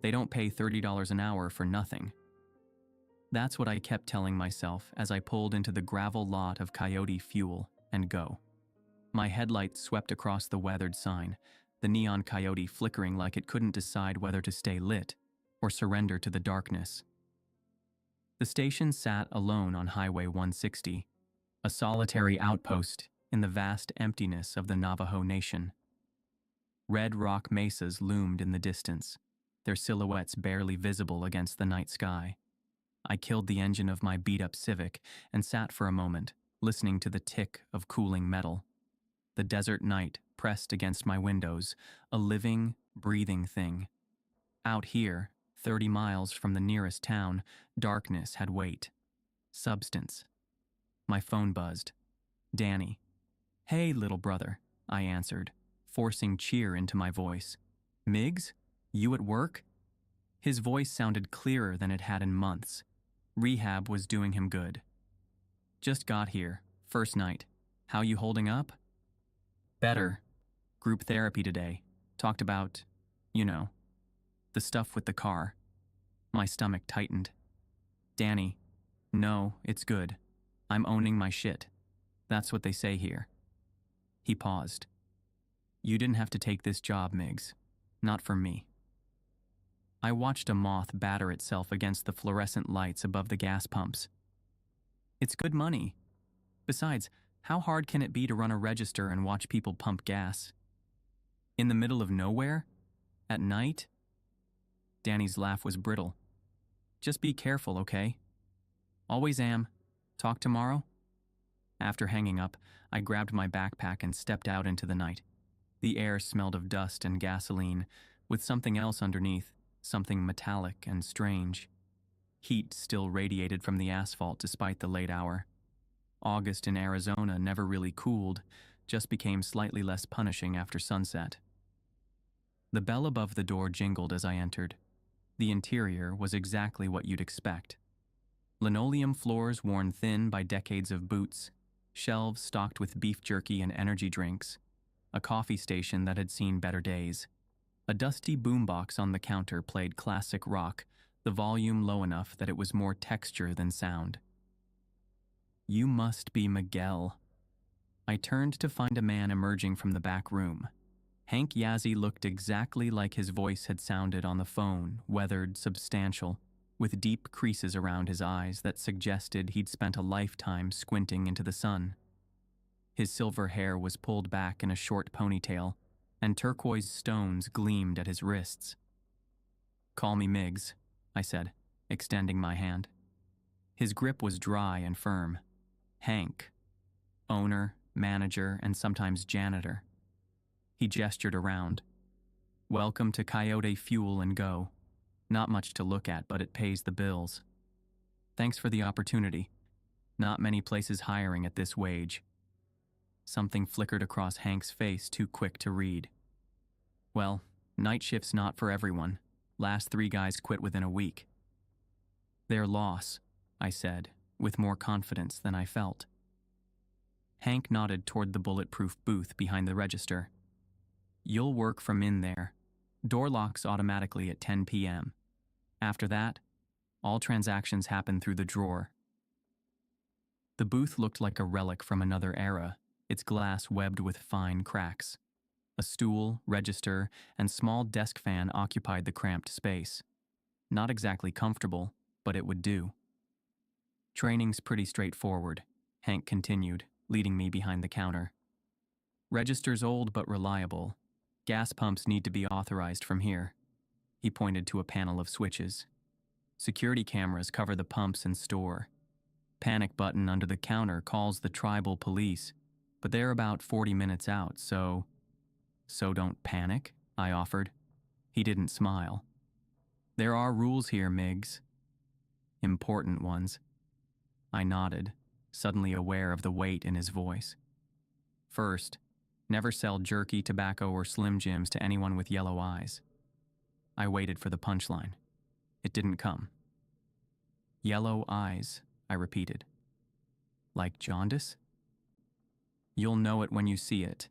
They don't pay $30 an hour for nothing. That's what I kept telling myself as I pulled into the gravel lot of Coyote Fuel and Go. My headlights swept across the weathered sign, the neon coyote flickering like it couldn't decide whether to stay lit or surrender to the darkness. The station sat alone on Highway 160, a solitary outpost in the vast emptiness of the Navajo Nation. Red rock mesas loomed in the distance, their silhouettes barely visible against the night sky. I killed the engine of my beat-up Civic and sat for a moment, listening to the tick of cooling metal. The desert night pressed against my windows, a living, breathing thing. Out here, 30 miles from the nearest town, darkness had weight, substance. My phone buzzed. Danny. "Hey, little brother," I answered, forcing cheer into my voice. "Miggs? You at work?" His voice sounded clearer than it had in months. Rehab was doing him good. "Just got here, first night. How you holding up?" "Better. Group therapy today. Talked about, the stuff with the car." My stomach tightened. "Danny, no, it's good. I'm owning my shit. That's what they say here." He paused. "You didn't have to take this job, Miggs. Not for me." I watched a moth batter itself against the fluorescent lights above the gas pumps. "It's good money. Besides, how hard can it be to run a register and watch people pump gas? In the middle of nowhere? At night?" Danny's laugh was brittle. "Just be careful, okay?" "Always am. Talk tomorrow?" After hanging up, I grabbed my backpack and stepped out into the night. The air smelled of dust and gasoline, with something else underneath, something metallic and strange. Heat still radiated from the asphalt despite the late hour. August in Arizona never really cooled, just became slightly less punishing after sunset. The bell above the door jingled as I entered. The interior was exactly what you'd expect. Linoleum floors worn thin by decades of boots, shelves stocked with beef jerky and energy drinks, a coffee station that had seen better days. A dusty boombox on the counter played classic rock, the volume low enough that it was more texture than sound. "You must be Miguel." I turned to find a man emerging from the back room. Hank Yazzie looked exactly like his voice had sounded on the phone, weathered, substantial, with deep creases around his eyes that suggested he'd spent a lifetime squinting into the sun. His silver hair was pulled back in a short ponytail, and turquoise stones gleamed at his wrists. "Call me Miggs," I said, extending my hand. His grip was dry and firm. Hank. Owner, manager, and sometimes janitor. He gestured around. "Welcome to Coyote Fuel and Go. Not much to look at, but it pays the bills. Thanks for the opportunity. Not many places hiring at this wage." Something flickered across Hank's face, too quick to read. "Well, night shift's not for everyone. Last 3 guys quit within a week." "Their loss," I said, with more confidence than I felt. Hank nodded toward the bulletproof booth behind the register. "You'll work from in there. Door locks automatically at 10 p.m. After that, all transactions happen through the drawer." The booth looked like a relic from another era, its glass webbed with fine cracks. A stool, register, and small desk fan occupied the cramped space. Not exactly comfortable, but it would do. "Training's pretty straightforward," Hank continued, leading me behind the counter. "Register's old but reliable. Gas pumps need to be authorized from here." He pointed to a panel of switches. "Security cameras cover the pumps and store. Panic button under the counter calls the tribal police, but they're about 40 minutes out, so..." "So don't panic?" I offered. He didn't smile. "There are rules here, Miggs." "Important ones." I nodded, suddenly aware of the weight in his voice. "First, never sell jerky, tobacco, or Slim Jims to anyone with yellow eyes." I waited for the punchline. It didn't come. "Yellow eyes," I repeated. "Like jaundice?" "You'll know it when you see it."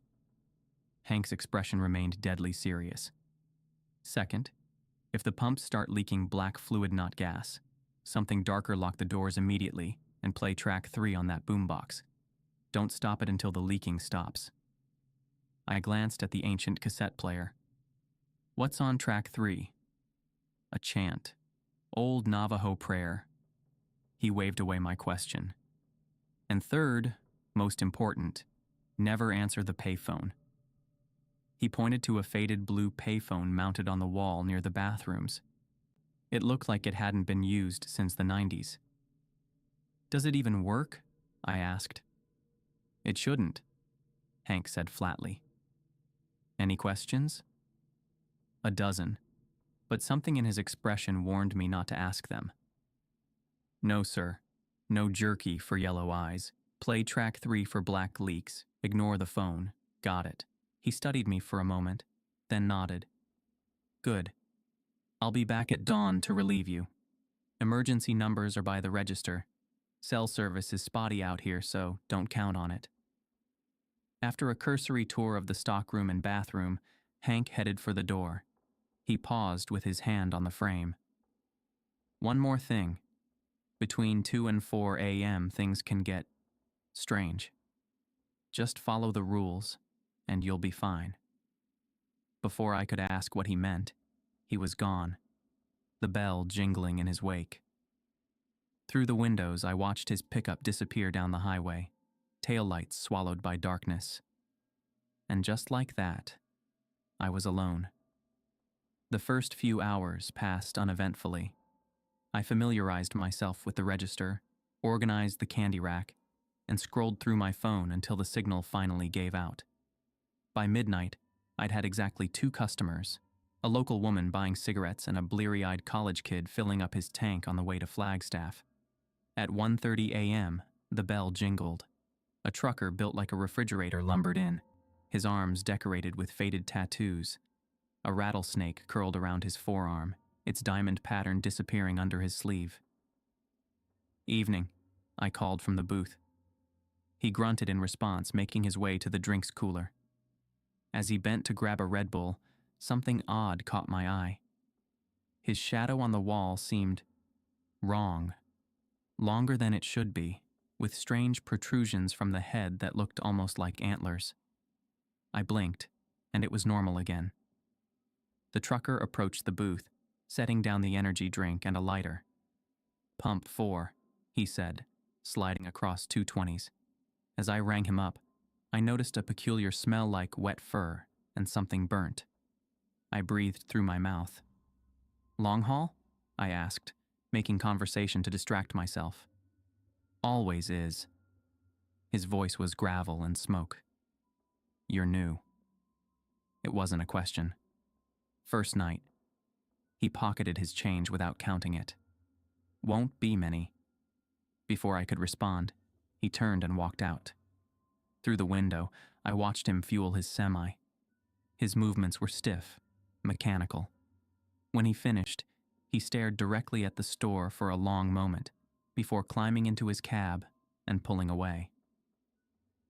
Hank's expression remained deadly serious. "Second, If the pumps start leaking black fluid, not gas, something darker, lock the doors immediately and play track 3 on that boombox. Don't stop it until the leaking stops. I glanced at the ancient cassette player. What's on track 3? A chant. Old Navajo prayer. He waved away my question. And third, most important, never answer the payphone. He pointed to a faded blue payphone mounted on the wall near the bathrooms. It looked like it hadn't been used since the 90s. Does it even work? I asked. It shouldn't, Hank said flatly. Any questions? A dozen, but something in his expression warned me not to ask them. No, sir. No jerky for yellow eyes. Play track 3 for black leaks. Ignore the phone. Got it. He studied me for a moment, then nodded. Good. I'll be back at dawn to relieve you. Emergency numbers are by the register. Cell service is spotty out here, so don't count on it. After a cursory tour of the stockroom and bathroom, Hank headed for the door. He paused with his hand on the frame. One more thing. Between 2 and 4 a.m. things can get strange. Just follow the rules, and you'll be fine. Before I could ask what he meant, he was gone, the bell jingling in his wake. Through the windows, I watched his pickup disappear down the highway, taillights swallowed by darkness. And just like that, I was alone. The first few hours passed uneventfully. I familiarized myself with the register, organized the candy rack, and scrolled through my phone until the signal finally gave out. By midnight, I'd had exactly 2 customers, a local woman buying cigarettes and a bleary-eyed college kid filling up his tank on the way to Flagstaff. At 1:30 a.m., the bell jingled. A trucker built like a refrigerator lumbered in, his arms decorated with faded tattoos. A rattlesnake curled around his forearm, its diamond pattern disappearing under his sleeve. Evening, I called from the booth. He grunted in response, making his way to the drinks cooler. As he bent to grab a Red Bull, something odd caught my eye. His shadow on the wall seemed wrong, longer than it should be, with strange protrusions from the head that looked almost like antlers. I blinked, and it was normal again. The trucker approached the booth, setting down the energy drink and a lighter. "Pump 4, he said, sliding across 2 20s. As I rang him up, I noticed a peculiar smell like wet fur and something burnt. I breathed through my mouth. "Long haul?" I asked, making conversation to distract myself. "Always is." His voice was gravel and smoke. "You're new." It wasn't a question. First night. He pocketed his change without counting it. "Won't be many." Before I could respond, he turned and walked out. Through the window, I watched him fuel his semi. His movements were stiff, mechanical. When he finished, he stared directly at the store for a long moment before climbing into his cab and pulling away.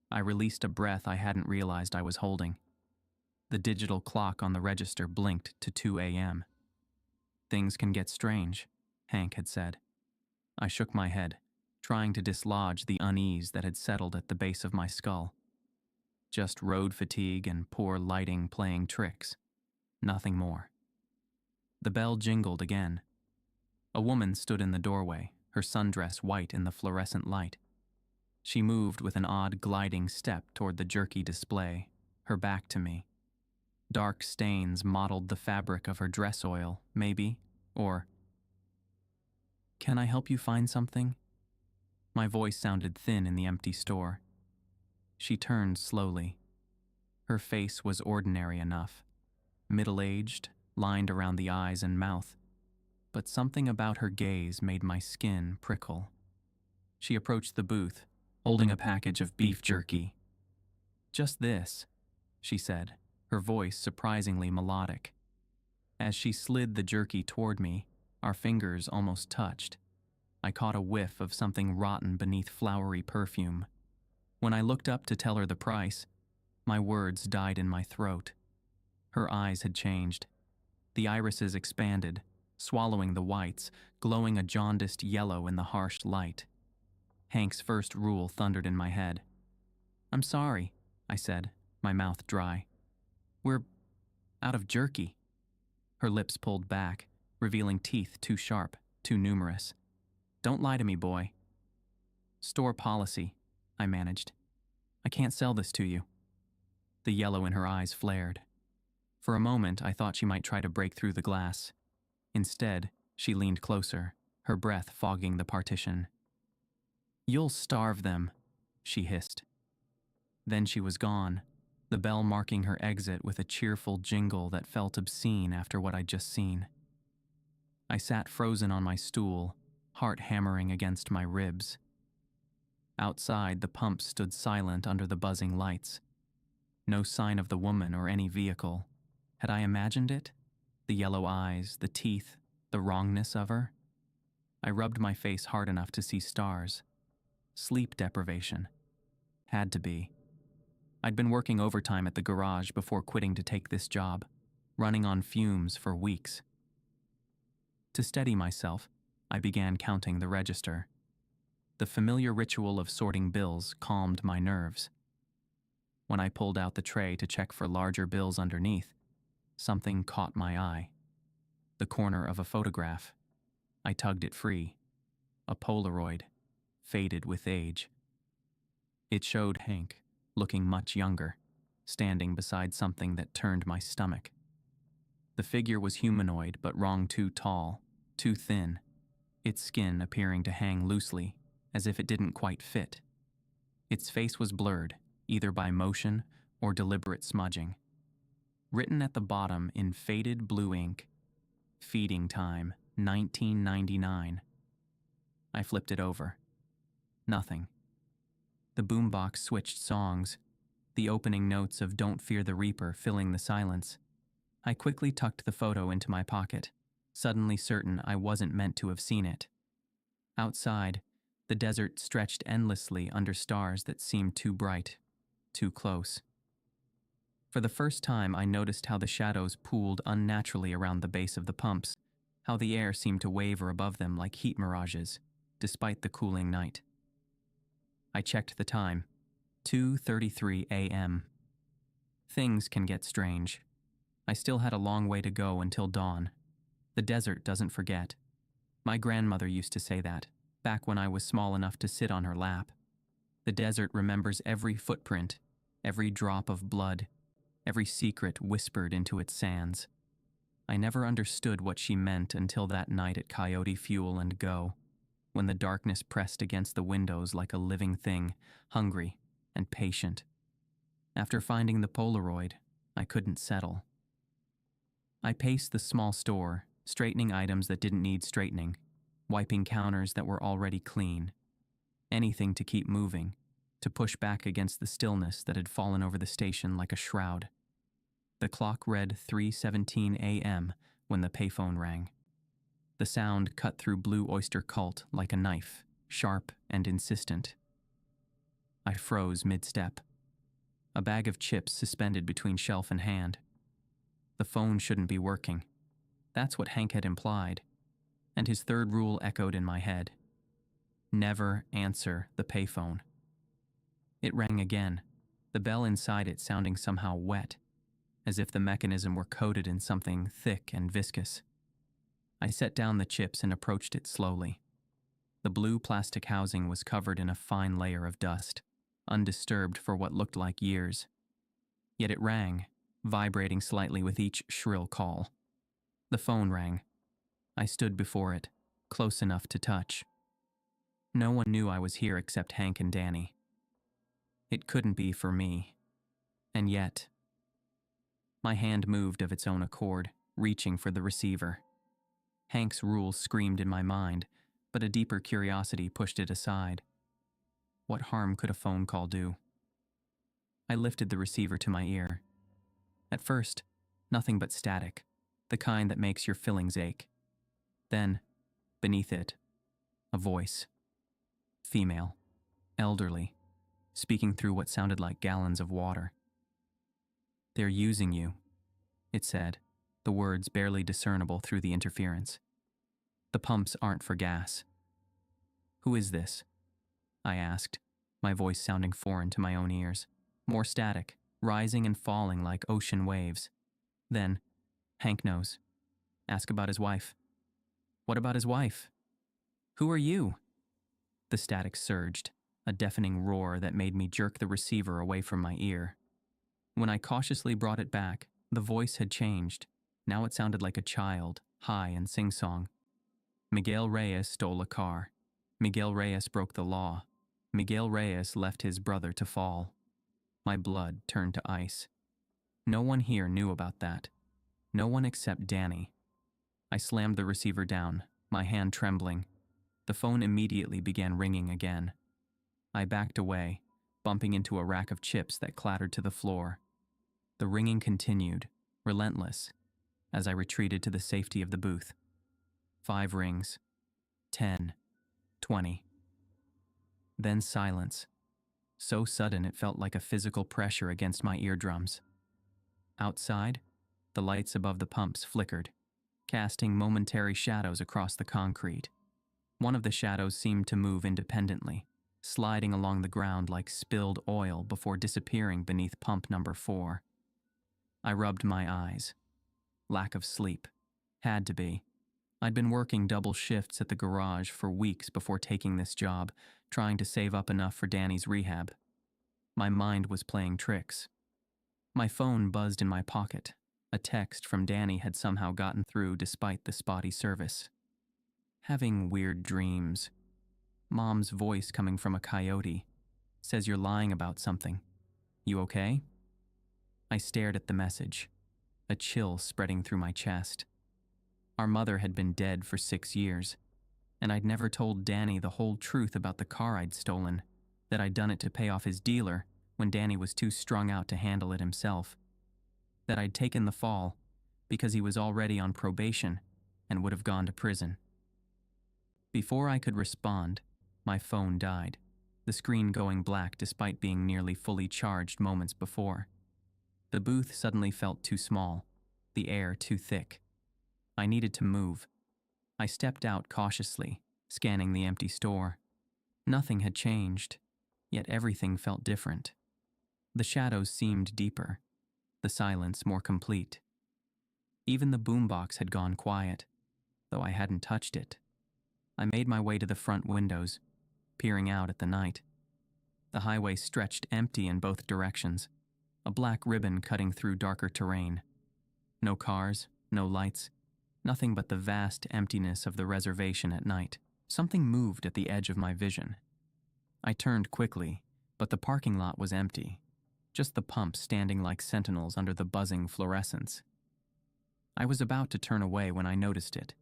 I released a breath I hadn't realized I was holding. The digital clock on the register blinked to 2 a.m. "Things can get strange," Hank had said. I shook my head, trying to dislodge the unease that had settled at the base of my skull. Just road fatigue and poor lighting playing tricks. Nothing more. The bell jingled again. A woman stood in the doorway, her sundress white in the fluorescent light. She moved with an odd gliding step toward the jerky display, her back to me. Dark stains mottled the fabric of her dress oil, maybe, or... "Can I help you find something?" My voice sounded thin in the empty store. She turned slowly. Her face was ordinary enough, middle-aged, lined around the eyes and mouth, but something about her gaze made my skin prickle. She approached the booth, holding a package of beef jerky. "Just this," she said, her voice surprisingly melodic. As she slid the jerky toward me, our fingers almost touched. I caught a whiff of something rotten beneath flowery perfume. When I looked up to tell her the price, my words died in my throat. Her eyes had changed. The irises expanded, swallowing the whites, glowing a jaundiced yellow in the harsh light. Hank's first rule thundered in my head. "I'm sorry," I said, my mouth dry. "We're out of jerky." Her lips pulled back, revealing teeth too sharp, too numerous. "Don't lie to me, boy." "Store policy," I managed. "I can't sell this to you." The yellow in her eyes flared. For a moment, I thought she might try to break through the glass. Instead, she leaned closer, her breath fogging the partition. "You'll starve them," she hissed. Then she was gone, the bell marking her exit with a cheerful jingle that felt obscene after what I'd just seen. I sat frozen on my stool, heart hammering against my ribs. Outside, the pump stood silent under the buzzing lights. No sign of the woman or any vehicle. Had I imagined it? The yellow eyes, the teeth, the wrongness of her? I rubbed my face hard enough to see stars. Sleep deprivation. Had to be. I'd been working overtime at the garage before quitting to take this job, running on fumes for weeks. To steady myself, I began counting the register. The familiar ritual of sorting bills calmed my nerves. When I pulled out the tray to check for larger bills underneath, something caught my eye. The corner of a photograph. I tugged it free. A Polaroid, faded with age. It showed Hank, looking much younger, standing beside something that turned my stomach. The figure was humanoid, but wrong too tall, too thin, its skin appearing to hang loosely, as if it didn't quite fit. Its face was blurred, either by motion or deliberate smudging. Written at the bottom in faded blue ink, "Feeding time, 1999. I flipped it over. Nothing. The boombox switched songs, the opening notes of Don't Fear the Reaper filling the silence. I quickly tucked the photo into my pocket, suddenly certain I wasn't meant to have seen it. Outside, the desert stretched endlessly under stars that seemed too bright, too close. For the first time, I noticed how the shadows pooled unnaturally around the base of the pumps, how the air seemed to waver above them like heat mirages, despite the cooling night. I checked the time. 2:33 a.m. Things can get strange. I still had a long way to go until dawn. The desert doesn't forget. My grandmother used to say that, back when I was small enough to sit on her lap. The desert remembers every footprint, every drop of blood, every secret whispered into its sands. I never understood what she meant until that night at Coyote Fuel and Go, when the darkness pressed against the windows like a living thing, hungry and patient. After finding the Polaroid, I couldn't settle. I paced the small store, straightening items that didn't need straightening, wiping counters that were already clean. Anything to keep moving, to push back against the stillness that had fallen over the station like a shroud. The clock read 3:17 a.m. when the payphone rang. The sound cut through Blue Oyster Cult like a knife, sharp and insistent. I froze mid-step. A bag of chips suspended between shelf and hand. The phone shouldn't be working. That's what Hank had implied, and his third rule echoed in my head. Never answer the payphone. It rang again, the bell inside it sounding somehow wet, as if the mechanism were coated in something thick and viscous. I set down the chips and approached it slowly. The blue plastic housing was covered in a fine layer of dust, undisturbed for what looked like years. Yet it rang, vibrating slightly with each shrill call. The phone rang. I stood before it, close enough to touch. No one knew I was here except Hank and Danny. It couldn't be for me. And yet, my hand moved of its own accord, reaching for the receiver. Hank's rule screamed in my mind, but a deeper curiosity pushed it aside. What harm could a phone call do? I lifted the receiver to my ear. At first, nothing but static, the kind that makes your fillings ache. Then, beneath it, a voice. Female, elderly, speaking through what sounded like gallons of water. "They're using you," it said, the words barely discernible through the interference. The pumps aren't for gas. Who is this? I asked, my voice sounding foreign to my own ears. More static, rising and falling like ocean waves. Then, Hank knows. Ask about his wife. What about his wife? Who are you? The static surged, a deafening roar that made me jerk the receiver away from my ear. When I cautiously brought it back, the voice had changed. Now it sounded like a child, high and sing-song. Miguel Reyes stole a car. Miguel Reyes broke the law. Miguel Reyes left his brother to fall. My blood turned to ice. No one here knew about that. No one except Danny. I slammed the receiver down, my hand trembling. The phone immediately began ringing again. I backed away, bumping into a rack of chips that clattered to the floor. The ringing continued, relentless, as I retreated to the safety of the booth. 5 rings. 10. 20. Then silence. So sudden it felt like a physical pressure against my eardrums. Outside, the lights above the pumps flickered, casting momentary shadows across the concrete. One of the shadows seemed to move independently, sliding along the ground like spilled oil before disappearing beneath pump number 4. I rubbed my eyes. Lack of sleep. Had to be. I'd been working double shifts at the garage for weeks before taking this job, trying to save up enough for Danny's rehab. My mind was playing tricks. My phone buzzed in my pocket. A text from Danny had somehow gotten through despite the spotty service. Having weird dreams. Mom's voice coming from a coyote. Says you're lying about something. You okay? I stared at the message, a chill spreading through my chest. Our mother had been dead for 6 years, and I'd never told Danny the whole truth about the car I'd stolen, that I'd done it to pay off his dealer when Danny was too strung out to handle it himself, that I'd taken the fall because he was already on probation and would have gone to prison. Before I could respond, my phone died, the screen going black despite being nearly fully charged moments before. The booth suddenly felt too small, the air too thick. I needed to move. I stepped out cautiously, scanning the empty store. Nothing had changed, yet everything felt different. The shadows seemed deeper, the silence more complete. Even the boombox had gone quiet, though I hadn't touched it. I made my way to the front windows, peering out at the night. The highway stretched empty in both directions, a black ribbon cutting through darker terrain. No cars, no lights, nothing but the vast emptiness of the reservation at night. Something moved at the edge of my vision. I turned quickly, but the parking lot was empty, just the pumps standing like sentinels under the buzzing fluorescence. I was about to turn away when I noticed it.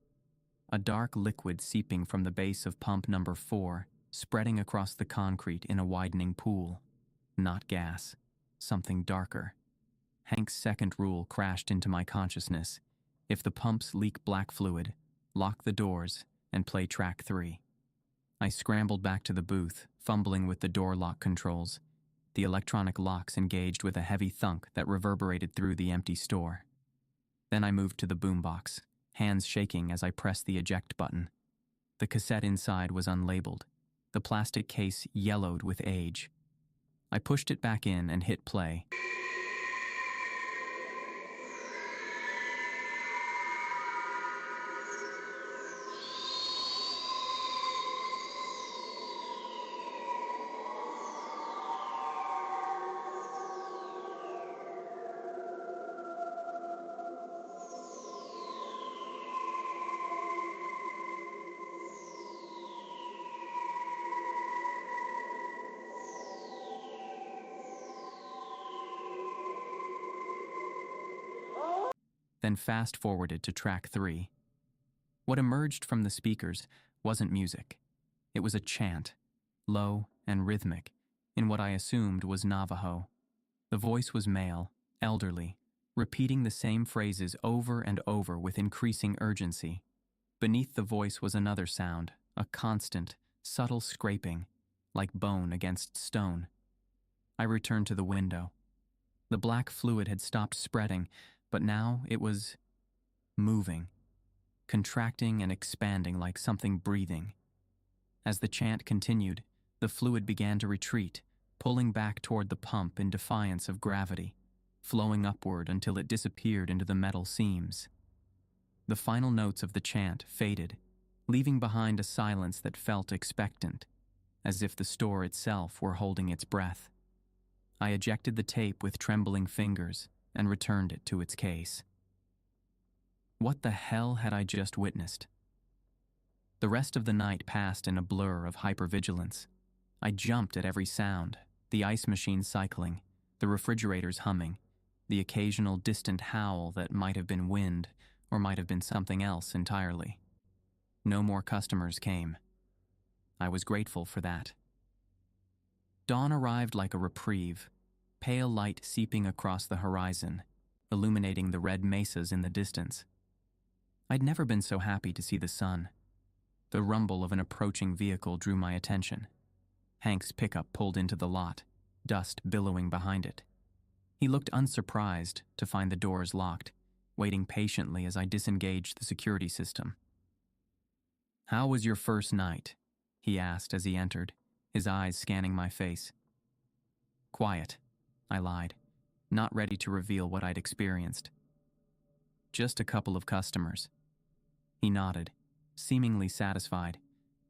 A dark liquid seeping from the base of pump number 4, spreading across the concrete in a widening pool. Not gas, something darker. Hank's second rule crashed into my consciousness. If the pumps leak black fluid, lock the doors and play track 3. I scrambled back to the booth, fumbling with the door lock controls. The electronic locks engaged with a heavy thunk that reverberated through the empty store. Then I moved to the boombox, hands shaking as I pressed the eject button. The cassette inside was unlabeled, the plastic case yellowed with age. I pushed it back in and hit play. Then fast-forwarded to track 3. What emerged from the speakers wasn't music. It was a chant, low and rhythmic, in what I assumed was Navajo. The voice was male, elderly, repeating the same phrases over and over with increasing urgency. Beneath the voice was another sound, a constant, subtle scraping, like bone against stone. I returned to the window. The black fluid had stopped spreading, but now it was moving, contracting and expanding like something breathing. As the chant continued, the fluid began to retreat, pulling back toward the pump in defiance of gravity, flowing upward until it disappeared into the metal seams. The final notes of the chant faded, leaving behind a silence that felt expectant, as if the store itself were holding its breath. I ejected the tape with trembling fingers and returned it to its case. What the hell had I just witnessed? The rest of the night passed in a blur of hypervigilance. I jumped at every sound, the ice machine cycling, the refrigerators humming, the occasional distant howl that might have been wind or might have been something else entirely. No more customers came. I was grateful for that. Dawn arrived like a reprieve, pale light seeping across the horizon, illuminating the red mesas in the distance. I'd never been so happy to see the sun. The rumble of an approaching vehicle drew my attention. Hank's pickup pulled into the lot, dust billowing behind it. He looked unsurprised to find the doors locked, waiting patiently as I disengaged the security system. "How was your first night?" he asked as he entered, his eyes scanning my face. "Quiet," I lied, not ready to reveal what I'd experienced. "Just a couple of customers." He nodded, seemingly satisfied.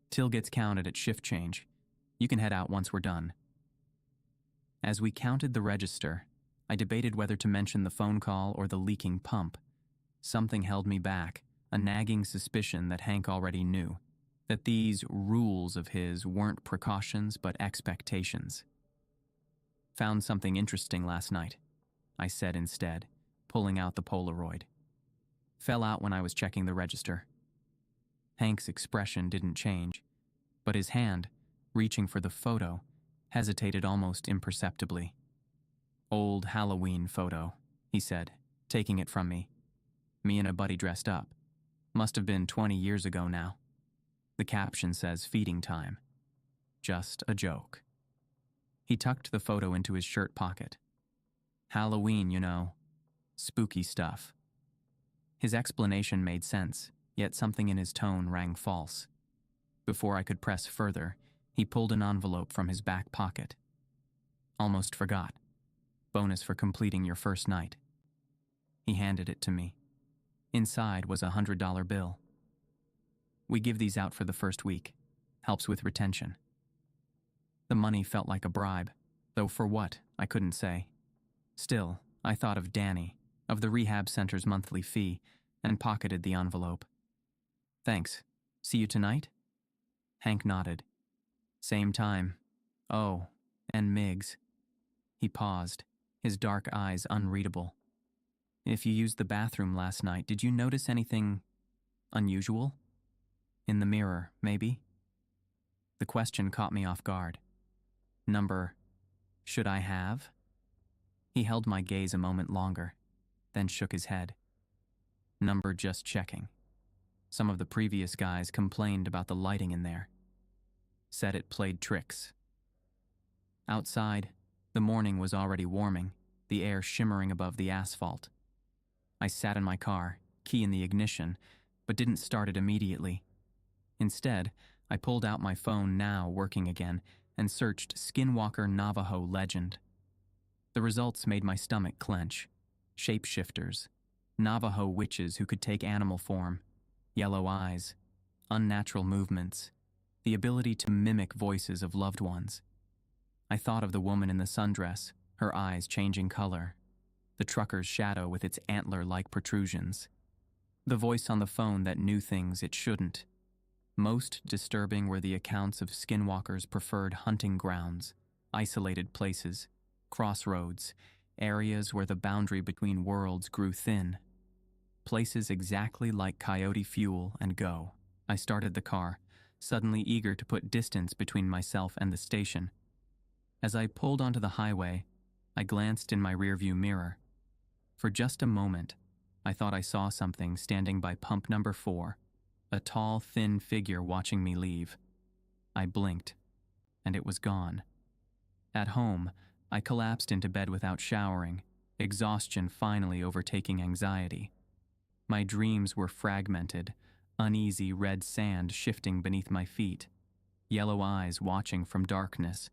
"Till gets counted at shift change. You can head out once we're done." As we counted the register, I debated whether to mention the phone call or the leaking pump. Something held me back, a nagging suspicion that Hank already knew, that these rules of his weren't precautions but expectations. "Found something interesting last night," I said instead, pulling out the Polaroid. "Fell out when I was checking the register." Hank's expression didn't change, but his hand, reaching for the photo, hesitated almost imperceptibly. "Old Halloween photo," he said, taking it from me. "Me and a buddy dressed up. Must have been 20 years ago now. The caption says feeding time. Just a joke." He tucked the photo into his shirt pocket. "Halloween, you know. Spooky stuff." His explanation made sense, yet something in his tone rang false. Before I could press further, he pulled an envelope from his back pocket. "Almost forgot. Bonus for completing your first night." He handed it to me. Inside was a $100 bill. "We give these out for the first week. Helps with retention." The money felt like a bribe, though for what, I couldn't say. Still, I thought of Danny, of the rehab center's monthly fee, and pocketed the envelope. "Thanks. See you tonight?" Hank nodded. "Same time. Oh, and Miggs." He paused, his dark eyes unreadable. "If you used the bathroom last night, did you notice anything unusual? In the mirror, maybe?" The question caught me off guard. Number, should I have? He held my gaze a moment longer, then shook his head. Number just checking. Some of the previous guys complained about the lighting in there. Said it played tricks. Outside, the morning was already warming, the air shimmering above the asphalt. I sat in my car, key in the ignition, but didn't start it immediately. Instead, I pulled out my phone, now working again, and searched Skinwalker Navajo legend. The results made my stomach clench. Shapeshifters, Navajo witches who could take animal form, yellow eyes, unnatural movements, the ability to mimic voices of loved ones. I thought of the woman in the sundress, her eyes changing color, the trucker's shadow with its antler-like protrusions, the voice on the phone that knew things it shouldn't. Most disturbing were the accounts of Skinwalkers' preferred hunting grounds, isolated places, crossroads, areas where the boundary between worlds grew thin. Places exactly like Coyote Fuel and Go. I started the car, suddenly eager to put distance between myself and the station. As I pulled onto the highway, I glanced in my rearview mirror. For just a moment, I thought I saw something standing by pump number 4, a tall, thin figure watching me leave. I blinked, and it was gone. At home, I collapsed into bed without showering, exhaustion finally overtaking anxiety. My dreams were fragmented, uneasy red sand shifting beneath my feet, yellow eyes watching from darkness,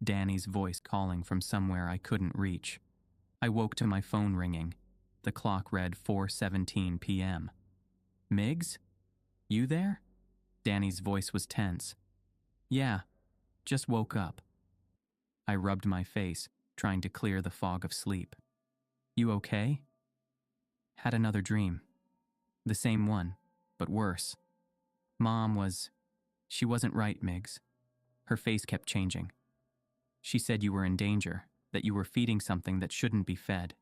Danny's voice calling from somewhere I couldn't reach. I woke to my phone ringing. The clock read 4:17 p.m. Miggs? You there? Danny's voice was tense. Yeah, just woke up. I rubbed my face, trying to clear the fog of sleep. You okay? Had another dream. The same one, but worse. She wasn't right, Miggs. Her face kept changing. She said you were in danger, that you were feeding something that shouldn't be fed.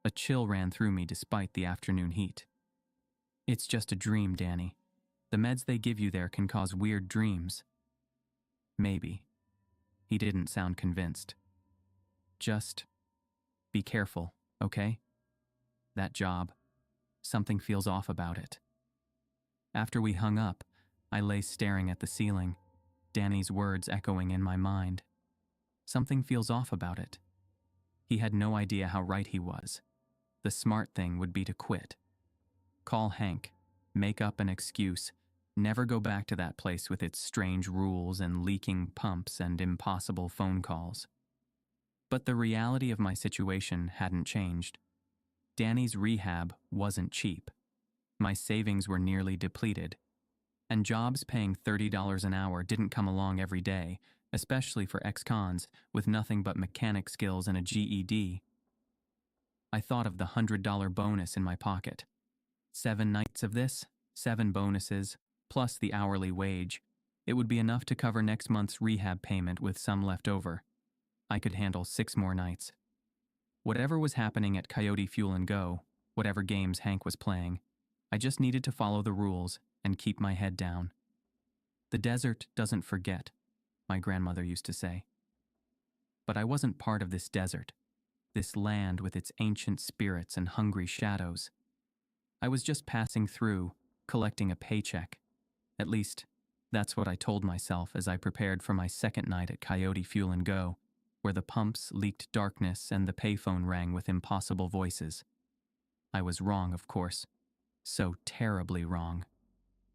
A chill ran through me despite the afternoon heat. It's just a dream, Danny. The meds they give you there can cause weird dreams. Maybe. He didn't sound convinced. Just be careful, okay? That job. Something feels off about it. After we hung up, I lay staring at the ceiling, Danny's words echoing in my mind. Something feels off about it. He had no idea how right he was. The smart thing would be to quit. Call Hank, make up an excuse, never go back to that place with its strange rules and leaking pumps and impossible phone calls. But the reality of my situation hadn't changed. Danny's rehab wasn't cheap. My savings were nearly depleted. And jobs paying $30 an hour didn't come along every day, especially for ex-cons with nothing but mechanic skills and a GED. I thought of the $100 bonus in my pocket. 7 nights of this, 7 bonuses, plus the hourly wage. It would be enough to cover next month's rehab payment with some left over. I could handle 6 more nights. Whatever was happening at Coyote Fuel and Go, whatever games Hank was playing, I just needed to follow the rules and keep my head down. The desert doesn't forget, my grandmother used to say. But I wasn't part of this desert, this land with its ancient spirits and hungry shadows. I was just passing through, collecting a paycheck. At least, that's what I told myself as I prepared for my second night at Coyote Fuel and Go, where the pumps leaked darkness and the payphone rang with impossible voices. I was wrong, of course. So terribly wrong.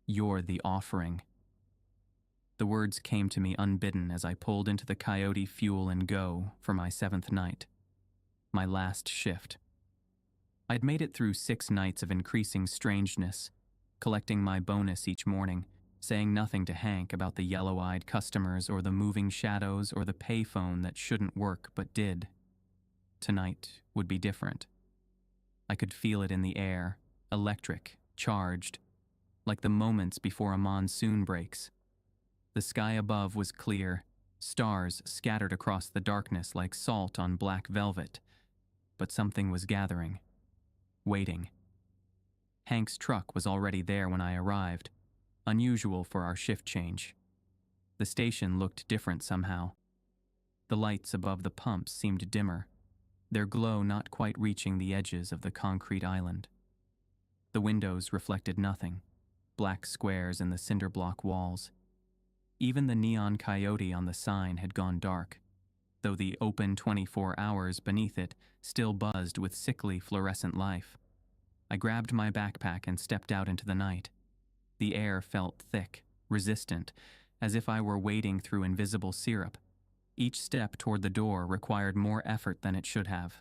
You're the offering. The words came to me unbidden as I pulled into the Coyote Fuel and Go for my 7th night. My last shift. I'd made it through 6 nights of increasing strangeness, collecting my bonus each morning, saying nothing to Hank about the yellow-eyed customers or the moving shadows or the payphone that shouldn't work but did. Tonight would be different. I could feel it in the air, electric, charged, like the moments before a monsoon breaks. The sky above was clear, stars scattered across the darkness like salt on black velvet, but something was gathering, waiting. Hank's truck was already there when I arrived, unusual for our shift change. The station looked different somehow. The lights above the pumps seemed dimmer, their glow not quite reaching the edges of the concrete island. The windows reflected nothing, black squares in the cinder block walls. Even the neon coyote on the sign had gone dark, though the open 24 hours beneath it still buzzed with sickly fluorescent life. I grabbed my backpack and stepped out into the night. The air felt thick, resistant, as if I were wading through invisible syrup. Each step toward the door required more effort than it should have.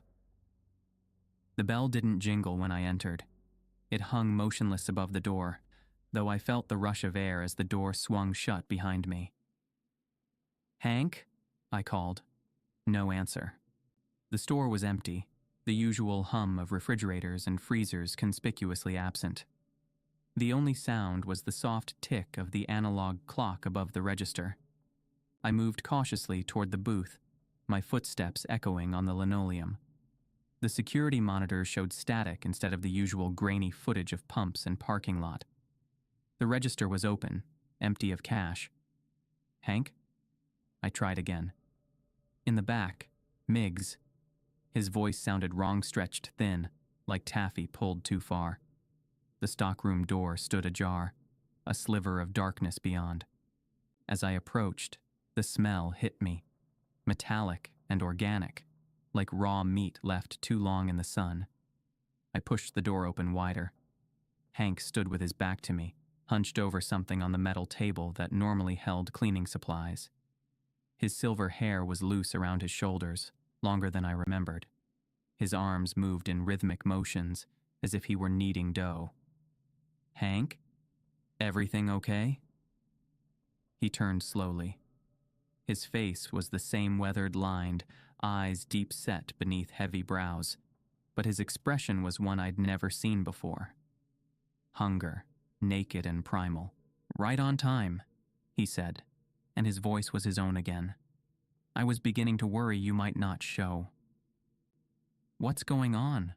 The bell didn't jingle when I entered. It hung motionless above the door, though I felt the rush of air as the door swung shut behind me. "Hank?" I called. No answer. The store was empty, the usual hum of refrigerators and freezers conspicuously absent. The only sound was the soft tick of the analog clock above the register. I moved cautiously toward the booth, my footsteps echoing on the linoleum. The security monitor showed static instead of the usual grainy footage of pumps and parking lot. The register was open, empty of cash. "Hank?" I tried again. In the back, Miggs. His voice sounded wrong-stretched thin, like taffy pulled too far. The stockroom door stood ajar, a sliver of darkness beyond. As I approached, the smell hit me, metallic and organic, like raw meat left too long in the sun. I pushed the door open wider, Hank stood with his back to me, hunched over something on the metal table that normally held cleaning supplies. His silver hair was loose around his shoulders, longer than I remembered. His arms moved in rhythmic motions, as if he were kneading dough. "Hank? Everything okay?" He turned slowly. His face was the same weathered-lined, eyes deep-set beneath heavy brows, but his expression was one I'd never seen before. Hunger, naked and primal. "Right on time," he said, and his voice was his own again. "I was beginning to worry you might not show." "What's going on?"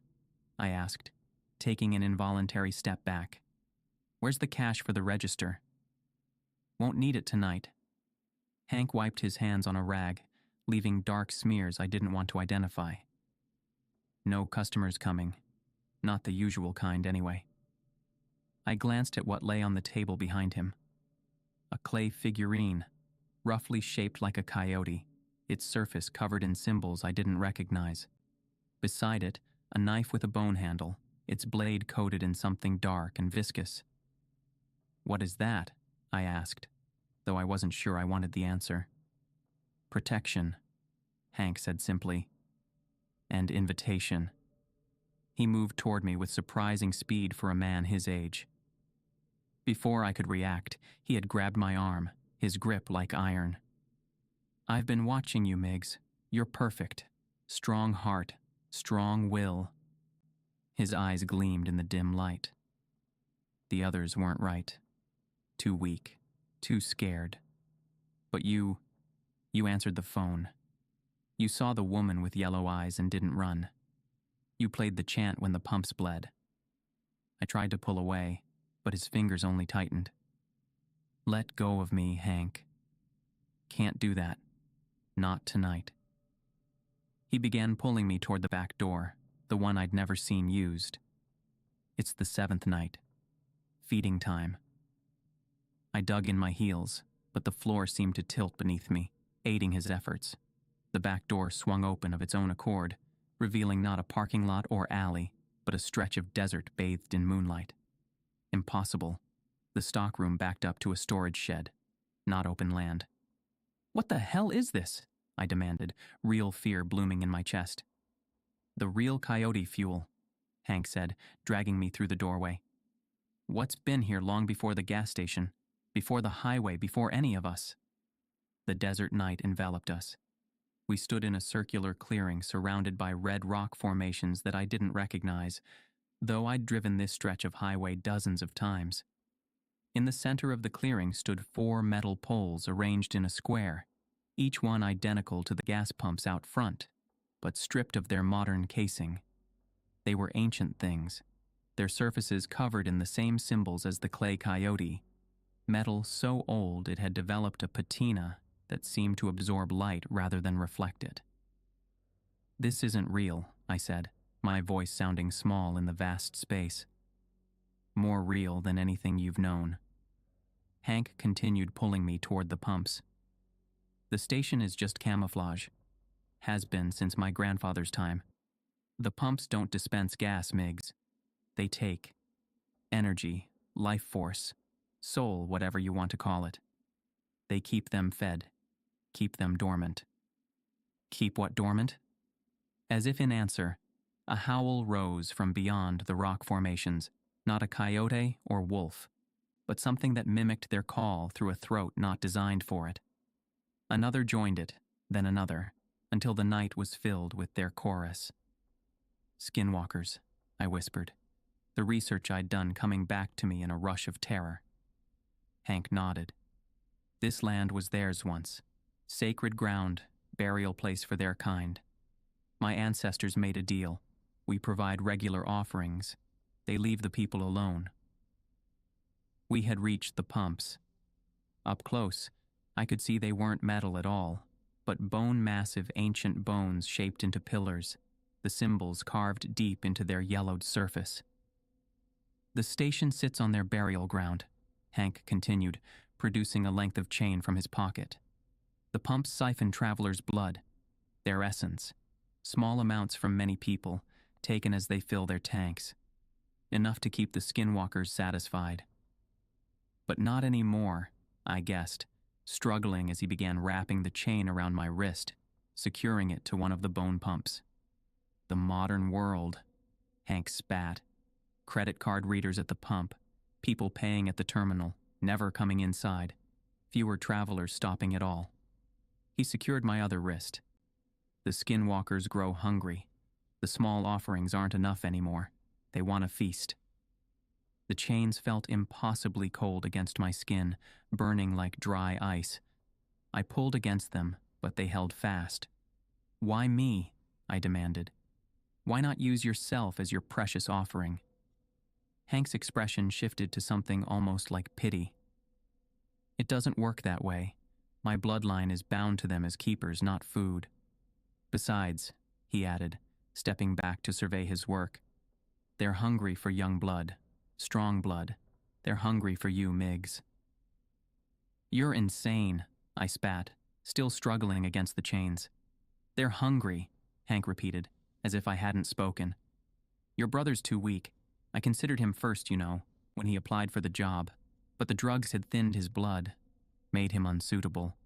I asked, taking an involuntary step back. "Where's the cash for the register?" "Won't need it tonight." Hank wiped his hands on a rag, leaving dark smears I didn't want to identify. "No customers coming. Not the usual kind, anyway." I glanced at what lay on the table behind him. A clay figurine, roughly shaped like a coyote, its surface covered in symbols I didn't recognize. Beside it, a knife with a bone handle, its blade coated in something dark and viscous. "What is that?" I asked, though I wasn't sure I wanted the answer. "Protection," Hank said simply. "And invitation." He moved toward me with surprising speed for a man his age. Before I could react, he had grabbed my arm, his grip like iron. "I've been watching you, Miggs. You're perfect. Strong heart, strong will." His eyes gleamed in the dim light. "The others weren't right. Too weak, too scared. But you answered the phone. You saw the woman with yellow eyes and didn't run. You played the chant when the pumps bled." I tried to pull away, but his fingers only tightened. "Let go of me, Hank. Can't do that. Not tonight." He began pulling me toward the back door, the one I'd never seen used. It's the 7th night. Feeding time. I dug in my heels, but the floor seemed to tilt beneath me, aiding his efforts. The back door swung open of its own accord, revealing not a parking lot or alley, but a stretch of desert bathed in moonlight. Impossible. The stockroom backed up to a storage shed, not open land. "What the hell is this?" I demanded, real fear blooming in my chest. "The real coyote fuel," Hank said, dragging me through the doorway. "What's been here long before the gas station, before the highway, before any of us?" The desert night enveloped us. We stood in a circular clearing surrounded by red rock formations that I didn't recognize, though I'd driven this stretch of highway dozens of times. In the center of the clearing stood 4 metal poles arranged in a square, each one identical to the gas pumps out front, but stripped of their modern casing. They were ancient things, their surfaces covered in the same symbols as the clay coyote, metal so old it had developed a patina that seemed to absorb light rather than reflect it. "This isn't real," I said, my voice sounding small in the vast space. "More real than anything you've known." Hank continued pulling me toward the pumps. "The station is just camouflage. Has been since my grandfather's time. The pumps don't dispense gas, Miggs. They take energy, life force, soul, whatever you want to call it. They keep them fed, keep them dormant." "Keep what dormant?" As if in answer, a howl rose from beyond the rock formations, not a coyote or wolf, but something that mimicked their call through a throat not designed for it. Another joined it, then another, until the night was filled with their chorus. "Skinwalkers," I whispered, the research I'd done coming back to me in a rush of terror. Hank nodded. This land was theirs once. Sacred ground, burial place for their kind. My ancestors made a deal. We provide regular offerings. They leave the people alone. We had reached the pumps. Up close, I could see they weren't metal at all, but bone-massive ancient bones shaped into pillars, the symbols carved deep into their yellowed surface. "The station sits on their burial ground," Hank continued, producing a length of chain from his pocket. "The pumps siphon travelers' blood, their essence, small amounts from many people, taken as they fill their tanks. enough to keep the Skinwalkers satisfied. But not anymore, I guessed, struggling as he began wrapping the chain around my wrist, securing it to one of the bone pumps. The modern world, Hank spat. Credit card readers at the pump, people paying at the terminal, never coming inside, fewer travelers stopping at all. He secured my other wrist. The Skinwalkers grow hungry. The small offerings aren't enough anymore. They want a feast. The chains felt impossibly cold against my skin, burning like dry ice. I pulled against them, but they held fast. Why me? I demanded. Why not use yourself as your precious offering? Hank's expression shifted to something almost like pity. It doesn't work that way. My bloodline is bound to them as keepers, not food. Besides, he added, stepping back to survey his work, they're hungry for young blood, strong blood. They're hungry for you, Miggs. You're insane, I spat, still struggling against the chains. They're hungry, Hank repeated, as if I hadn't spoken. Your brother's too weak. I considered him first, when he applied for the job, but the drugs had thinned his blood, made him unsuitable.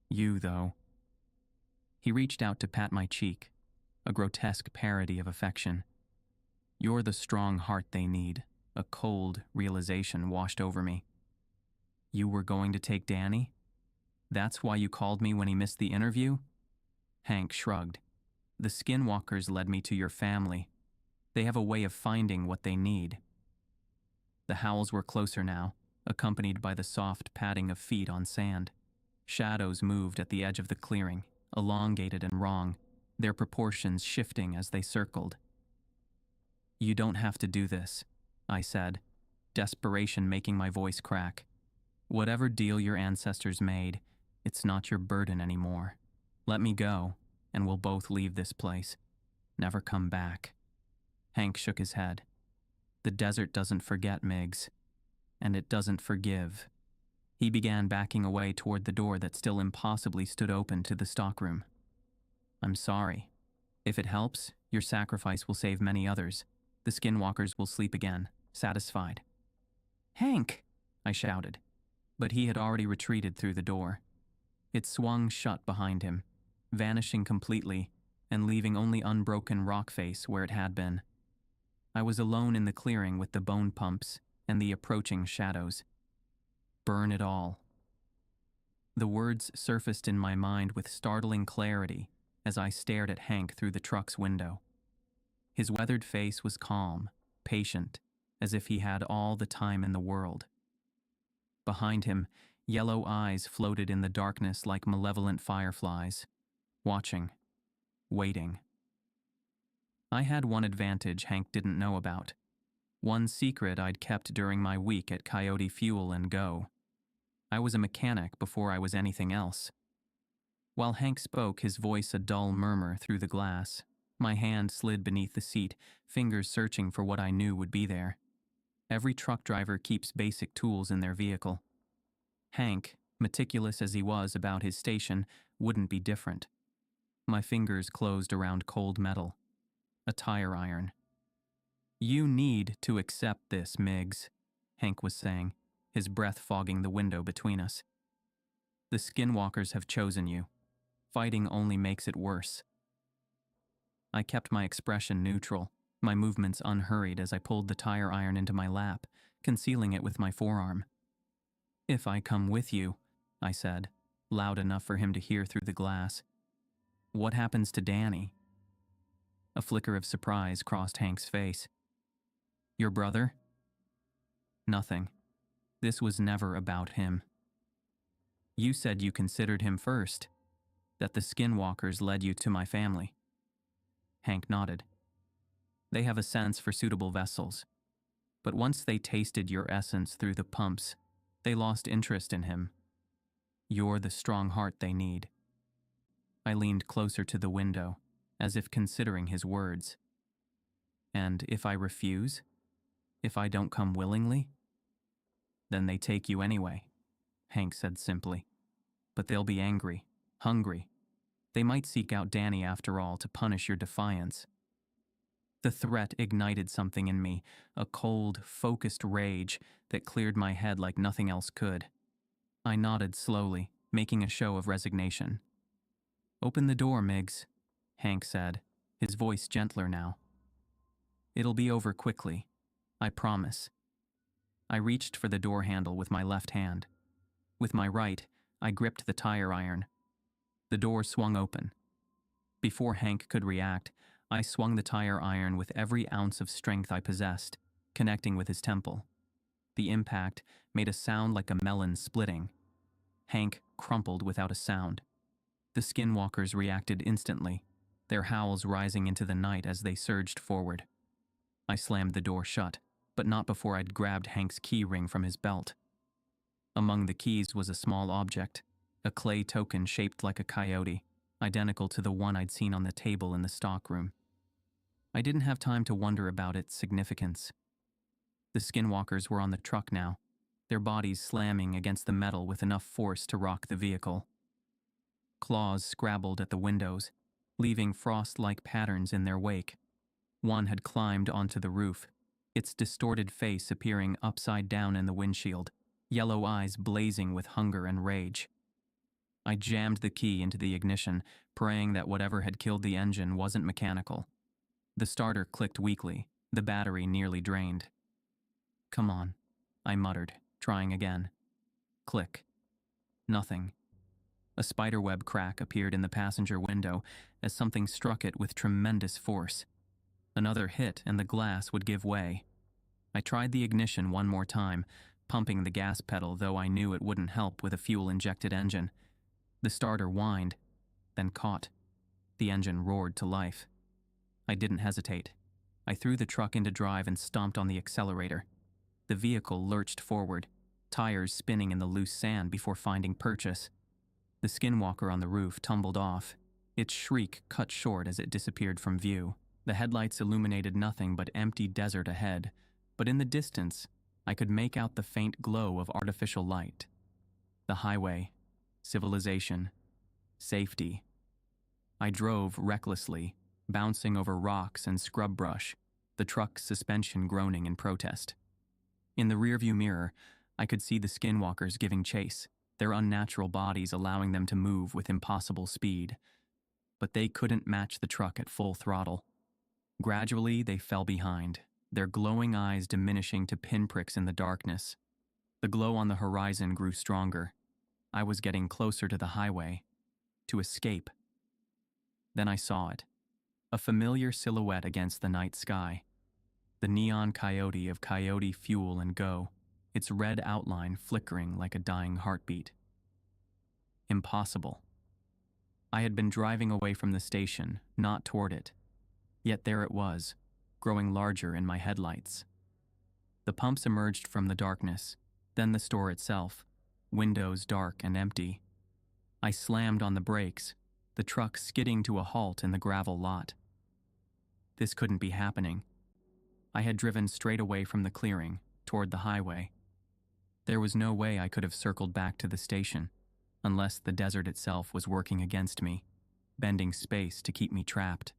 You, though. He reached out to pat my cheek, a grotesque parody of affection. You're the strong heart they need. A cold realization washed over me. You were going to take Danny? That's why you called me when he missed the interview? Hank shrugged. The Skinwalkers led me to your family. They have a way of finding what they need. The howls were closer now, accompanied by the soft padding of feet on sand. Shadows moved at the edge of the clearing, elongated and wrong, their proportions shifting as they circled. You don't have to do this, I said, desperation making my voice crack. Whatever deal your ancestors made, it's not your burden anymore. Let me go, and we'll both leave this place. Never come back. Hank shook his head. The desert doesn't forget, Miggs, and it doesn't forgive. He began backing away toward the door that still impossibly stood open to the stockroom. I'm sorry. If it helps, your sacrifice will save many others. The Skinwalkers will sleep again, satisfied. Hank! I shouted, but he had already retreated through the door. It swung shut behind him, vanishing completely and leaving only unbroken rock face where it had been. I was alone in the clearing with the bone pumps and the approaching shadows. Burn it all. The words surfaced in my mind with startling clarity as I stared at Hank through the truck's window. His weathered face was calm, patient, as if he had all the time in the world. Behind him, yellow eyes floated in the darkness like malevolent fireflies, watching, waiting. I had one advantage Hank didn't know about, one secret I'd kept during my week at Coyote Fuel and Go. I was a mechanic before I was anything else. While Hank spoke, his voice a dull murmur through the glass, my hand slid beneath the seat, fingers searching for what I knew would be there. Every truck driver keeps basic tools in their vehicle. Hank, meticulous as he was about his station, wouldn't be different. My fingers closed around cold metal. A tire iron. You need to accept this, Miggs, Hank was saying, his breath fogging the window between us. The Skinwalkers have chosen you. Fighting only makes it worse. I kept my expression neutral, my movements unhurried as I pulled the tire iron into my lap, concealing it with my forearm. If I come with you, I said, loud enough for him to hear through the glass. What happens to Danny? A flicker of surprise crossed Hank's face. Your brother? Nothing. This was never about him. You said you considered him first, that the Skinwalkers led you to my family. Hank nodded. They have a sense for suitable vessels, but once they tasted your essence through the pumps, they lost interest in him. You're the strong heart they need. I leaned closer to the window, as if considering his words. And if I refuse? If I don't come willingly? Then they take you anyway, Hank said simply. But they'll be angry, hungry. They might seek out Danny after all to punish your defiance. The threat ignited something in me, a cold, focused rage that cleared my head like nothing else could. I nodded slowly, making a show of resignation. "Open the door, Miggs," Hank said, his voice gentler now. "It'll be over quickly, I promise." I reached for the door handle with my left hand. With my right, I gripped the tire iron. The door swung open. Before Hank could react, I swung the tire iron with every ounce of strength I possessed, connecting with his temple. The impact made a sound like a melon splitting. Hank crumpled without a sound. The Skinwalkers reacted instantly, their howls rising into the night as they surged forward. I slammed the door shut, but not before I'd grabbed Hank's key ring from his belt. Among the keys was a small object, a clay token shaped like a coyote, identical to the one I'd seen on the table in the stockroom. I didn't have time to wonder about its significance. The Skinwalkers were on the truck now, their bodies slamming against the metal with enough force to rock the vehicle. Claws scrabbled at the windows, leaving frost-like patterns in their wake. One had climbed onto the roof, its distorted face appearing upside down in the windshield, yellow eyes blazing with hunger and rage. I jammed the key into the ignition, praying that whatever had killed the engine wasn't mechanical. The starter clicked weakly, the battery nearly drained. "Come on," I muttered, trying again. Click. Nothing. A spiderweb crack appeared in the passenger window as something struck it with tremendous force. Another hit and the glass would give way. I tried the ignition one more time, pumping the gas pedal, though I knew it wouldn't help with a fuel-injected engine. The starter whined, then caught. The engine roared to life. I didn't hesitate. I threw the truck into drive and stomped on the accelerator. The vehicle lurched forward, tires spinning in the loose sand before finding purchase. The Skinwalker on the roof tumbled off, its shriek cut short as it disappeared from view. The headlights illuminated nothing but empty desert ahead, but in the distance, I could make out the faint glow of artificial light. The highway, civilization, safety. I drove recklessly, bouncing over rocks and scrub brush, the truck's suspension groaning in protest. In the rearview mirror, I could see the Skinwalkers giving chase, their unnatural bodies allowing them to move with impossible speed. But they couldn't match the truck at full throttle. Gradually, they fell behind, their glowing eyes diminishing to pinpricks in the darkness. The glow on the horizon grew stronger. I was getting closer to the highway, to escape. Then I saw it, a familiar silhouette against the night sky. The neon coyote of Coyote Fuel and Go, its red outline flickering like a dying heartbeat. Impossible. I had been driving away from the station, not toward it. Yet there it was, growing larger in my headlights. The pumps emerged from the darkness, then the store itself, windows dark and empty. I slammed on the brakes, the truck skidding to a halt in the gravel lot. This couldn't be happening. I had driven straight away from the clearing, toward the highway. There was no way I could have circled back to the station, unless the desert itself was working against me, bending space to keep me trapped.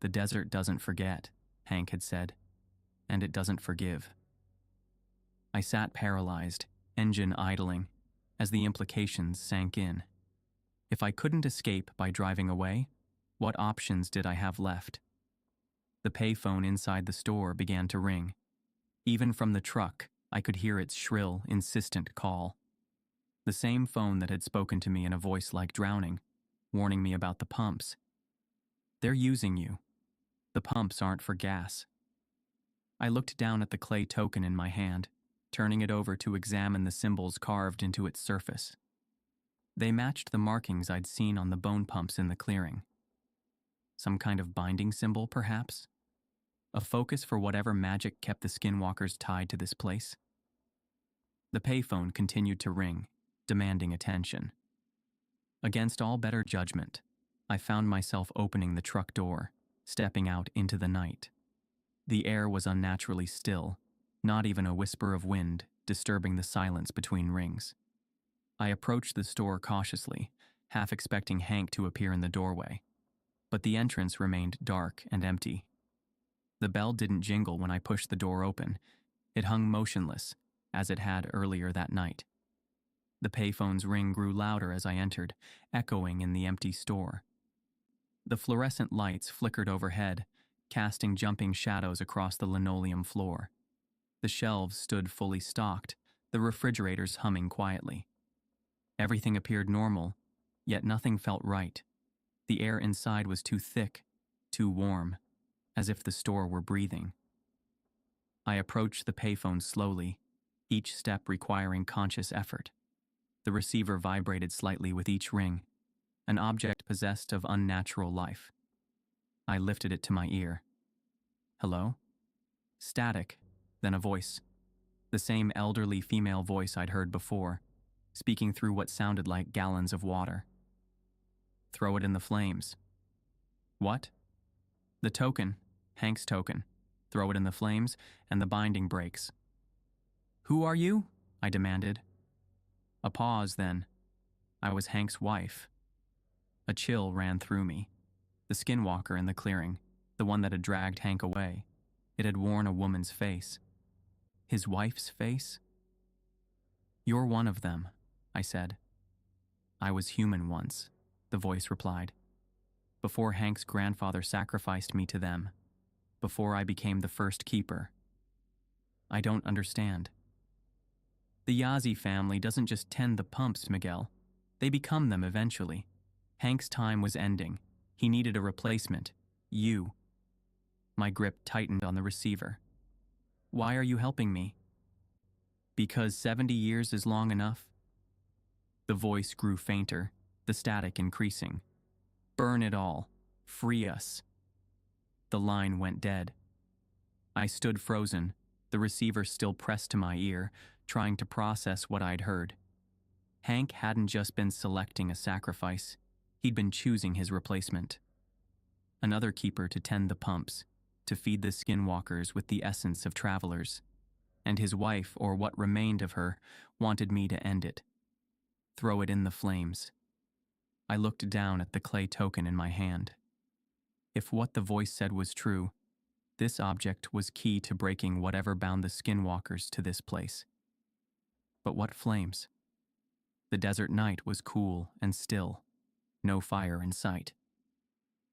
The desert doesn't forget, Hank had said, and it doesn't forgive. I sat paralyzed, engine idling, as the implications sank in. If I couldn't escape by driving away, what options did I have left? The payphone inside the store began to ring. Even from the truck, I could hear its shrill, insistent call. The same phone that had spoken to me in a voice like drowning, warning me about the pumps. "They're using you. The pumps aren't for gas." I looked down at the clay token in my hand, turning it over to examine the symbols carved into its surface. They matched the markings I'd seen on the bone pumps in the clearing. Some kind of binding symbol, perhaps? A focus for whatever magic kept the Skinwalkers tied to this place? The payphone continued to ring, demanding attention. Against all better judgment, I found myself opening the truck door, stepping out into the night. The air was unnaturally still, not even a whisper of wind disturbing the silence between rings. I approached the store cautiously, half expecting Hank to appear in the doorway. But the entrance remained dark and empty. The bell didn't jingle when I pushed the door open. It hung motionless, as it had earlier that night. The payphone's ring grew louder as I entered, echoing in the empty store. The fluorescent lights flickered overhead, casting jumping shadows across the linoleum floor. The shelves stood fully stocked, the refrigerators humming quietly. Everything appeared normal, yet nothing felt right. The air inside was too thick, too warm, as if the store were breathing. I approached the payphone slowly, each step requiring conscious effort. The receiver vibrated slightly with each ring, an object possessed of unnatural life. I lifted it to my ear. Hello? Static, then a voice. The same elderly female voice I'd heard before, speaking through what sounded like gallons of water. Throw it in the flames. What? The token, Hank's token. Throw it in the flames, and the binding breaks. Who are you? I demanded. A pause, then. I was Hank's wife. A chill ran through me. The skinwalker in the clearing, the one that had dragged Hank away. It had worn a woman's face. His wife's face? You're one of them, I said. I was human once, the voice replied. Before Hank's grandfather sacrificed me to them. Before I became the first keeper. I don't understand. The Yazzie family doesn't just tend the pumps, Miguel. They become them eventually. Hank's time was ending. He needed a replacement. You. My grip tightened on the receiver. Why are you helping me? Because 70 years is long enough. The voice grew fainter, the static increasing. Burn it all. Free us. The line went dead. I stood frozen, the receiver still pressed to my ear, trying to process what I'd heard. Hank hadn't just been selecting a sacrifice, he'd been choosing his replacement. Another keeper to tend the pumps, to feed the skinwalkers with the essence of travelers. And his wife, or what remained of her, wanted me to end it. Throw it in the flames. I looked down at the clay token in my hand. If what the voice said was true, this object was key to breaking whatever bound the skinwalkers to this place. But what flames? The desert night was cool and still, no fire in sight.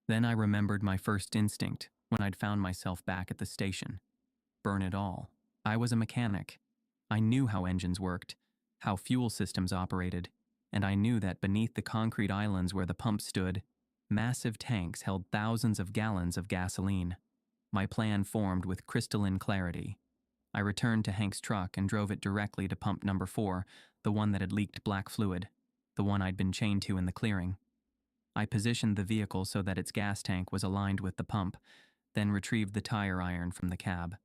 Then I remembered my first instinct when I'd found myself back at the station. Burn it all. I was a mechanic. I knew how engines worked, how fuel systems operated, and I knew that beneath the concrete islands where the pumps stood, massive tanks held thousands of gallons of gasoline. My plan formed with crystalline clarity. I returned to Hank's truck and drove it directly to pump number 4, the one that had leaked black fluid, the one I'd been chained to in the clearing. I positioned the vehicle so that its gas tank was aligned with the pump, then retrieved the tire iron from the cab.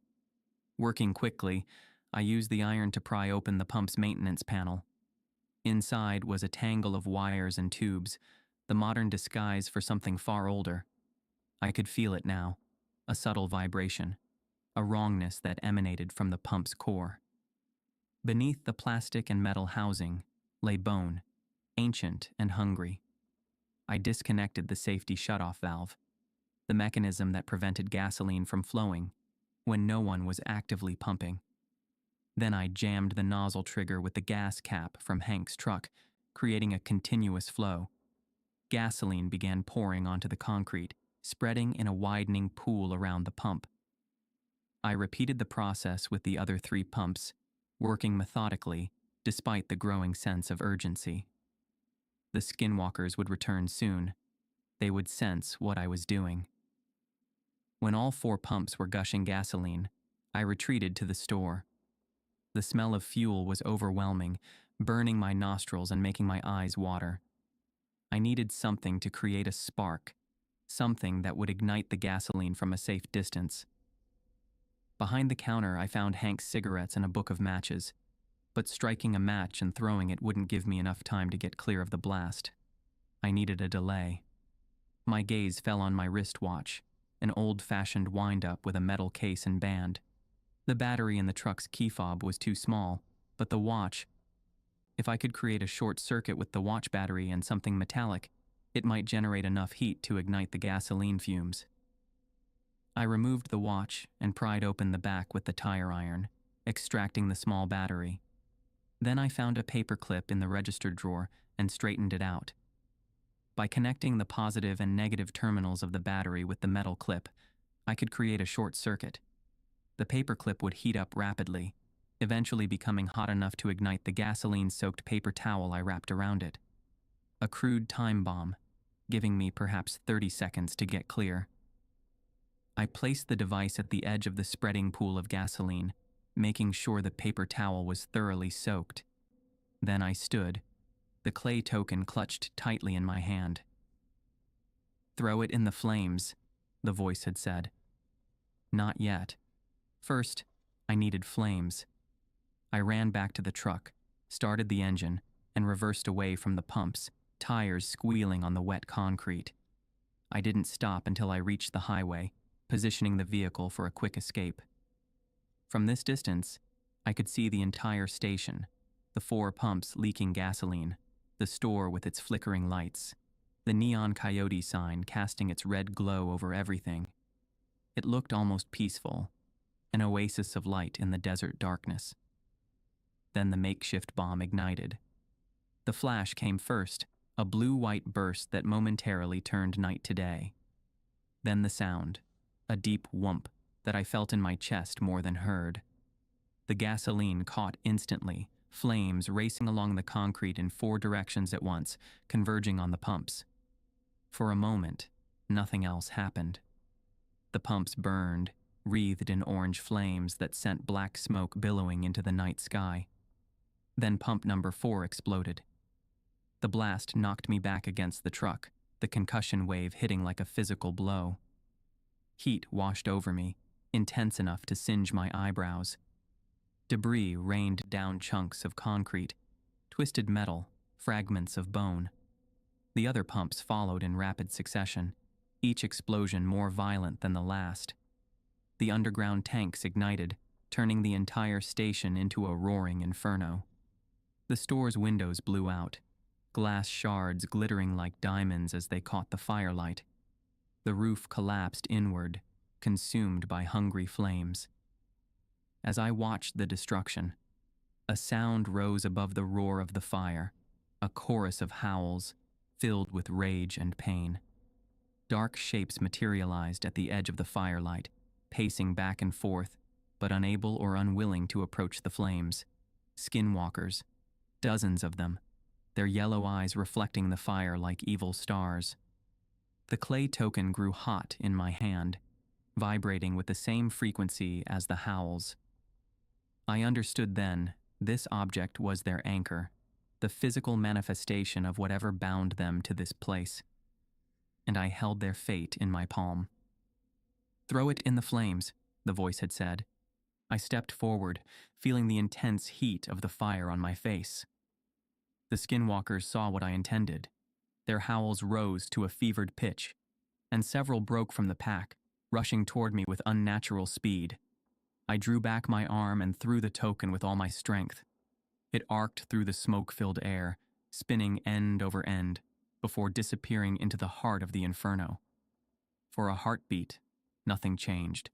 Working quickly, I used the iron to pry open the pump's maintenance panel. Inside was a tangle of wires and tubes, the modern disguise for something far older. I could feel it now, a subtle vibration, a wrongness that emanated from the pump's core. Beneath the plastic and metal housing lay bone, ancient and hungry. I disconnected the safety shutoff valve, the mechanism that prevented gasoline from flowing when no one was actively pumping. Then I jammed the nozzle trigger with the gas cap from Hank's truck, creating a continuous flow. Gasoline began pouring onto the concrete, spreading in a widening pool around the pump. I repeated the process with the other 3 pumps, working methodically, despite the growing sense of urgency. The skinwalkers would return soon. They would sense what I was doing. When all 4 pumps were gushing gasoline, I retreated to the store. The smell of fuel was overwhelming, burning my nostrils and making my eyes water. I needed something to create a spark, something that would ignite the gasoline from a safe distance. Behind the counter, I found Hank's cigarettes and a book of matches, but striking a match and throwing it wouldn't give me enough time to get clear of the blast. I needed a delay. My gaze fell on my wristwatch, an old-fashioned wind-up with a metal case and band. The battery in the truck's key fob was too small, but the watch, if I could create a short circuit with the watch battery and something metallic, it might generate enough heat to ignite the gasoline fumes. I removed the watch and pried open the back with the tire iron, extracting the small battery. Then I found a paper clip in the register drawer and straightened it out. By connecting the positive and negative terminals of the battery with the metal clip, I could create a short circuit. The paper clip would heat up rapidly, eventually becoming hot enough to ignite the gasoline-soaked paper towel I wrapped around it. A crude time bomb, giving me perhaps 30 seconds to get clear. I placed the device at the edge of the spreading pool of gasoline, making sure the paper towel was thoroughly soaked. Then I stood, the clay token clutched tightly in my hand. "Throw it in the flames," the voice had said. Not yet. First, I needed flames. I ran back to the truck, started the engine, and reversed away from the pumps, tires squealing on the wet concrete. I didn't stop until I reached the highway, positioning the vehicle for a quick escape. From this distance, I could see the entire station, the 4 pumps leaking gasoline, the store with its flickering lights, the neon coyote sign casting its red glow over everything. It looked almost peaceful, an oasis of light in the desert darkness. Then the makeshift bomb ignited. The flash came first, a blue-white burst that momentarily turned night to day. Then the sound, a deep whump that I felt in my chest more than heard. The gasoline caught instantly, flames racing along the concrete in 4 directions at once, converging on the pumps. For a moment, nothing else happened. The pumps burned, wreathed in orange flames that sent black smoke billowing into the night sky. Then pump number 4 exploded. The blast knocked me back against the truck, the concussion wave hitting like a physical blow. Heat washed over me, intense enough to singe my eyebrows. Debris rained down chunks of concrete, twisted metal, fragments of bone. The other pumps followed in rapid succession, each explosion more violent than the last. The underground tanks ignited, turning the entire station into a roaring inferno. The store's windows blew out, glass shards glittering like diamonds as they caught the firelight. The roof collapsed inward, consumed by hungry flames. As I watched the destruction, a sound rose above the roar of the fire, a chorus of howls, filled with rage and pain. Dark shapes materialized at the edge of the firelight, pacing back and forth, but unable or unwilling to approach the flames. Skinwalkers, dozens of them, their yellow eyes reflecting the fire like evil stars. The clay token grew hot in my hand, vibrating with the same frequency as the howls. I understood then this object was their anchor, the physical manifestation of whatever bound them to this place. And I held their fate in my palm. "Throw it in the flames," the voice had said. I stepped forward, feeling the intense heat of the fire on my face. The Skinwalkers saw what I intended. Their howls rose to a fevered pitch, and several broke from the pack, rushing toward me with unnatural speed. I drew back my arm and threw the token with all my strength. It arced through the smoke-filled air, spinning end over end, before disappearing into the heart of the inferno. For a heartbeat, nothing changed.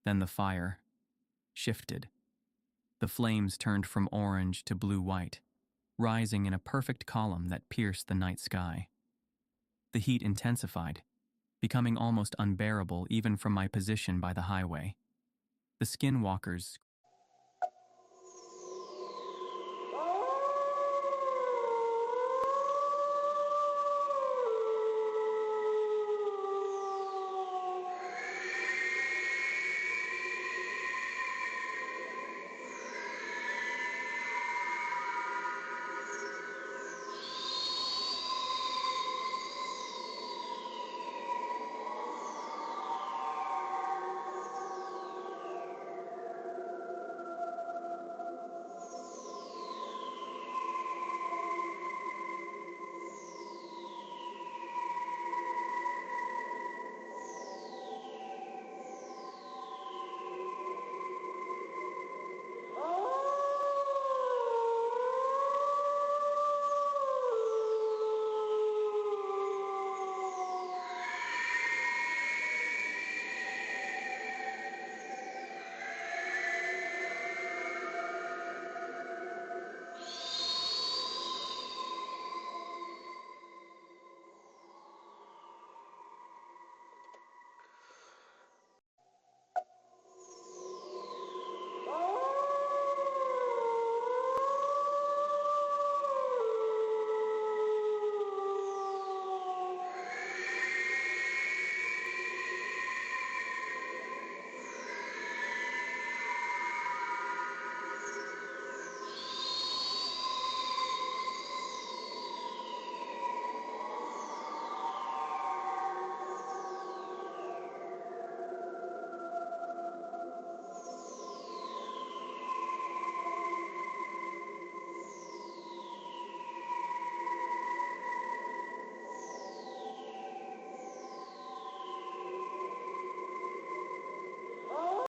Then the fire shifted. The flames turned from orange to blue-white, rising in a perfect column that pierced the night sky. The heat intensified, becoming almost unbearable even from my position by the highway. The Skinwalkers